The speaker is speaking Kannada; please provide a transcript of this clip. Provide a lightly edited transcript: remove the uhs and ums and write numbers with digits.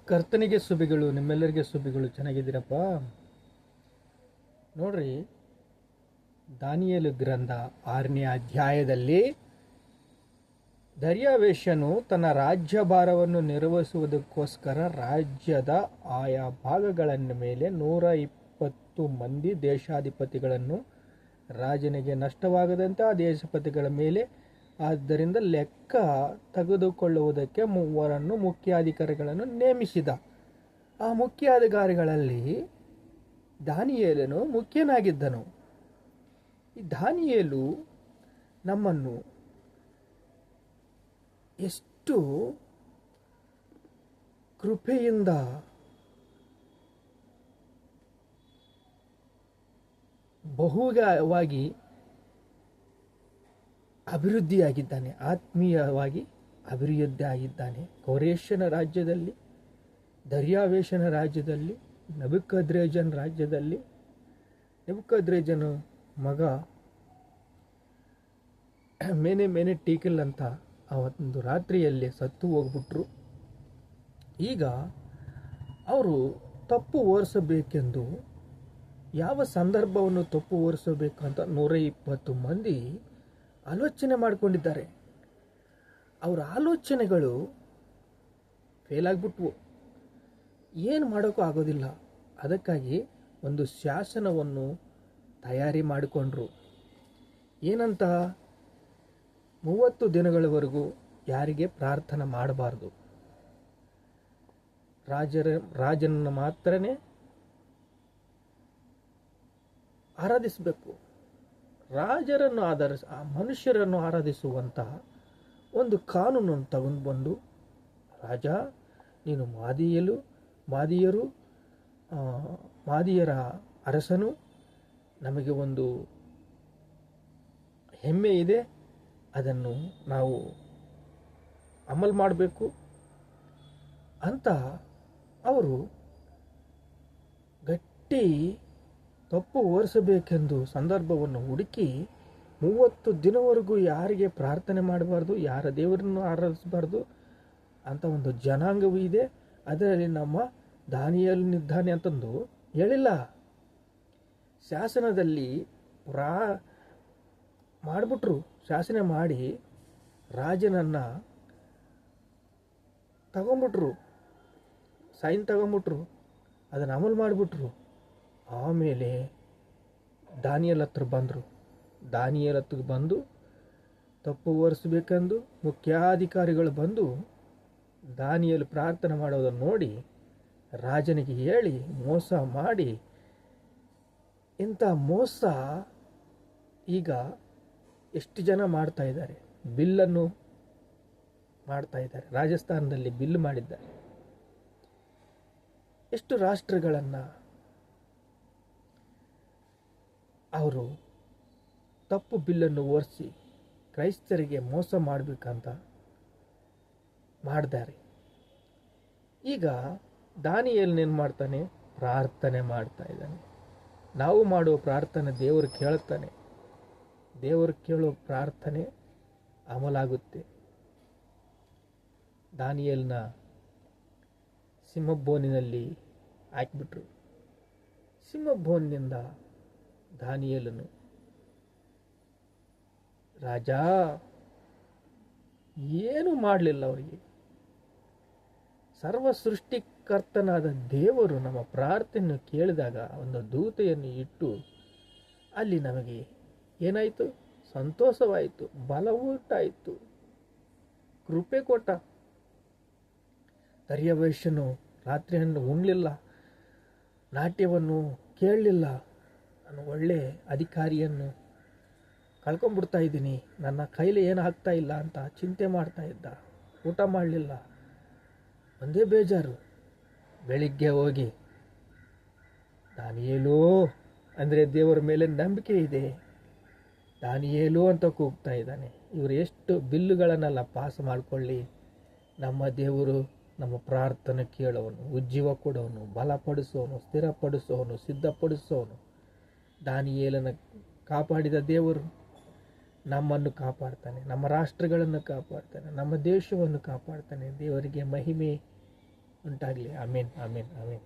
ಕರ್ತನಿಗೆ ಸುಬಿಗಳು, ನಿಮ್ಮೆಲ್ಲರಿಗೆ ಸುಬಿಗಳು. ಚೆನ್ನಾಗಿದ್ದೀರಪ್ಪ? ನೋಡ್ರಿ, ದಾನಿಯೇಲ ಗ್ರಂಥ 6ನೇ ಅಧ್ಯಾಯದಲ್ಲಿ ದರ್ಯಾವೇಶನು ತನ್ನ ರಾಜ್ಯಭಾರವನ್ನು ನಿರ್ವಹಿಸುವುದಕ್ಕೋಸ್ಕರ ರಾಜ್ಯದ ಆಯಾ ಭಾಗಗಳ ಮೇಲೆ 120 ಮಂದಿ ದೇಶಾಧಿಪತಿಗಳನ್ನು, ರಾಜನಿಗೆ ನಷ್ಟವಾಗದಂತೆ ಆ ದೇಶಾಧಿಪತಿಗಳ ಮೇಲೆ ಆದ್ದರಿಂದ ಲೆಕ್ಕ ತೆಗೆದುಕೊಳ್ಳುವುದಕ್ಕೆ 3 ಮುಖ್ಯಾಧಿಕಾರಿಗಳನ್ನು ನೇಮಿಸಿದ. ಆ ಮುಖ್ಯಾಧಿಕಾರಿಗಳಲ್ಲಿ ದಾನಿಯೇಲನು ಮುಖ್ಯನಾಗಿದ್ದನು. ಈ ದಾನಿಯೇಲು ನಮ್ಮನ್ನು ಎಷ್ಟು ಕೃಪೆಯಿಂದ ಬಹುವಾಗಿ ಅಭಿವೃದ್ಧಿಯಾಗಿದ್ದಾನೆ, ಆತ್ಮೀಯವಾಗಿ ಅಭಿವೃದ್ಧಿ ಆಗಿದ್ದಾನೆ. ಕೋರೇಶನ ರಾಜ್ಯದಲ್ಲಿ, ದರ್ಯಾವೇಶನ ರಾಜ್ಯದಲ್ಲಿ, ನೆಬೂಕದ್ರೆಜನ ರಾಜ್ಯದಲ್ಲಿ. ನೆಬೂಕದ್ರೆಜನ ಮಗ ಮೇನೆ ಟೀಕಲ್ ಅಂತ ಅವತ್ತೊಂದು ರಾತ್ರಿಯಲ್ಲಿ ಸತ್ತು ಹೋಗ್ಬಿಟ್ರು. ಈಗ ಅವರು ತಪ್ಪು ಹೊರಿಸಬೇಕೆಂದು, ಯಾವ ಸಂದರ್ಭವನ್ನು ತಪ್ಪು ಹೊರಿಸಬೇಕಂತ 120 ಮಂದಿ ಆಲೋಚನೆ ಮಾಡಿಕೊಂಡಿದ್ದಾರೆ. ಅವರ ಆಲೋಚನೆಗಳು ಫೇಲ್ ಆಗಿಬಿಟ್ವು. ಏನು ಮಾಡೋಕ್ಕೂ ಆಗೋದಿಲ್ಲ. ಅದಕ್ಕಾಗಿ ಒಂದು ಶಾಸನವನ್ನು ತಯಾರಿ ಮಾಡಿಕೊಂಡ್ರು. ಏನಂತ? 30 ದಿನಗಳವರೆಗೂ ಯಾರಿಗೆ ಪ್ರಾರ್ಥನೆ ಮಾಡಬಾರ್ದು, ರಾಜನನ್ನು ಮಾತ್ರನೇ ಆರಾಧಿಸಬೇಕು. ರಾಜರನ್ನು ಮನುಷ್ಯರನ್ನು ಆರಾಧಿಸುವಂತಹ ಒಂದು ಕಾನೂನನ್ನು ತಗೊಂಡು ಬಂದು, ರಾಜ, ನೀನು ಮಾದಿಯರ ಅರಸನು, ನಮಗೆ ಒಂದು ಹೆಮ್ಮೆ ಇದೆ, ಅದನ್ನು ನಾವು ಅಮಲು ಮಾಡಬೇಕು ಅಂತ ಅವರು ಗಟ್ಟಿ ತಪ್ಪು ಹೊರಿಸಬೇಕೆಂದು ಸಂದರ್ಭವನ್ನು ಹುಡುಕಿ 30 ದಿನವರೆಗೂ ಯಾರಿಗೆ ಪ್ರಾರ್ಥನೆ ಮಾಡಬಾರ್ದು, ಯಾರ ದೇವರನ್ನು ಆರಾಧಿಸಬಾರ್ದು ಅಂತ ಒಂದು ಜನಾಂಗವೂ ಇದೆ. ಅದರಲ್ಲಿ ನಮ್ಮ ದಾನಿಯೇಲನಿದ್ದಾನೆ ಅಂತಂದು ಹೇಳಿಲ್ಲ. ಶಾಸನದಲ್ಲಿ ಮಾಡಿಬಿಟ್ರು. ಶಾಸನ ಮಾಡಿ ರಾಜನನ್ನು ತಗೊಂಬಿಟ್ರು, ಸೈನ್ ತಗೊಂಬಿಟ್ರು, ಅದನ್ನು ಅಮಲು ಮಾಡಿಬಿಟ್ರು. ಆಮೇಲೆ ದಾನಿಯೇಲ ಹತ್ರ ಬಂದರು. ದಾನಿಯೇಲ ಹತ್ರ ಬಂದು ತಪ್ಪು ಹೊರಿಸಬೇಕೆಂದು ಮುಖ್ಯಾಧಿಕಾರಿಗಳು ಬಂದು ದಾನಿಯೇಲ ಪ್ರಾರ್ಥನೆ ಮಾಡೋದನ್ನು ನೋಡಿ ರಾಜನಿಗೆ ಹೇಳಿ ಮೋಸ ಮಾಡಿ, ಇಂಥ ಮೋಸ ಈಗ ಎಷ್ಟು ಜನ ಮಾಡ್ತಾ ಇದ್ದಾರೆ. ಬಿಲ್ಲನ್ನು ಮಾಡ್ತಾ ಇದ್ದಾರೆ. ರಾಜಸ್ಥಾನದಲ್ಲಿ ಬಿಲ್ ಮಾಡಿದ್ದಾರೆ. ಎಷ್ಟು ರಾಷ್ಟ್ರಗಳನ್ನು ಅವರು ತಪ್ಪು ಬಿಲ್ಲನ್ನು ಹೊರಿಸಿ ಕ್ರೈಸ್ತರಿಗೆ ಮೋಸ ಮಾಡಬೇಕಂತ ಮಾಡಿದ್ದಾರೆ. ಈಗ ದಾನಿಯೇಲನೇನು ಮಾಡ್ತಾನೆ? ಪ್ರಾರ್ಥನೆ ಮಾಡ್ತಾ ಇದ್ದಾನೆ. ನಾವು ಮಾಡುವ ಪ್ರಾರ್ಥನೆ ದೇವರು ಕೇಳುತ್ತಾನೆ. ದೇವರು ಕೇಳೋ ಪ್ರಾರ್ಥನೆ ಅಮಲಾಗುತ್ತೆ. ದಾನಿಯೇಲನ ಸಿಂಹಬೋನಿನಲ್ಲಿ ಹಾಕಿಬಿಟ್ರು. ಸಿಂಹಬೋನಿನಿಂದ ದಾನಿಯೇಲನು, ರಾಜ ಏನೂ ಮಾಡಲಿಲ್ಲ. ಅವರಿಗೆ ಸರ್ವ ಸೃಷ್ಟಿಕರ್ತನಾದ ದೇವರು ನಮ್ಮ ಪ್ರಾರ್ಥನೆಯನ್ನು ಕೇಳಿದಾಗ ಒಂದು ದೂತೆಯನ್ನು ಇಟ್ಟು ಅಲ್ಲಿ ನಮಗೆ ಏನಾಯಿತು? ಸಂತೋಷವಾಯಿತು, ಬಲವುಂಟಾಯಿತು, ಕೃಪೆ ಕೊಟ್ಟ. ದರ್ಯಾವೇಶನು ರಾತ್ರಿಯನ್ನು ಉಣ್ಣಲಿಲ್ಲ, ನಾಟ್ಯವನ್ನು ಕೇಳಲಿಲ್ಲ. ನಾನು ಒಳ್ಳೆ ಅಧಿಕಾರಿಯನ್ನು ಕಳ್ಕೊಂಡ್ಬಿಡ್ತಾ ಇದ್ದೀನಿ, ನನ್ನ ಕೈಲಿ ಏನು ಆಗ್ತಾ ಇಲ್ಲ ಅಂತ ಚಿಂತೆ ಮಾಡ್ತಾ ಇದ್ದ. ಊಟ ಮಾಡಲಿಲ್ಲ, ಒಂದೇ ಬೇಜಾರು. ಬೆಳಿಗ್ಗೆ ಹೋಗಿ ದಾನಿಯೇಲು ಅಂದರೆ ದೇವರ ಮೇಲೆ ನಂಬಿಕೆ ಇದೆ, ದಾನಿಯೇಲು ಅಂತ ಕೂಗ್ತಾ ಇದ್ದಾನೆ. ಇವರು ಎಷ್ಟು ಬಿಲ್ಲುಗಳನ್ನೆಲ್ಲ ಪಾಸ್ ಮಾಡಿಕೊಳ್ಳಿ, ನಮ್ಮ ದೇವರು ನಮ್ಮ ಪ್ರಾರ್ಥನೆ ಕೇಳೋನು, ಉಜ್ಜೀವ ಕೊಡೋನು, ಬಲಪಡಿಸೋನು, ಸ್ಥಿರಪಡಿಸೋನು, ಸಿದ್ಧಪಡಿಸೋನು. ದಾನಿಯೇಲನ ಕಾಪಾಡಿದ ದೇವರು ನಮ್ಮನ್ನು ಕಾಪಾಡ್ತಾನೆ, ನಮ್ಮ ರಾಷ್ಟ್ರಗಳನ್ನು ಕಾಪಾಡ್ತಾನೆ, ನಮ್ಮ ದೇಶವನ್ನು ಕಾಪಾಡ್ತಾನೆ. ದೇವರಿಗೆ ಮಹಿಮೆ ಉಂಟಾಗಲಿ. ಆಮೇನ್, ಆಮೇನ್, ಆಮೇನ್.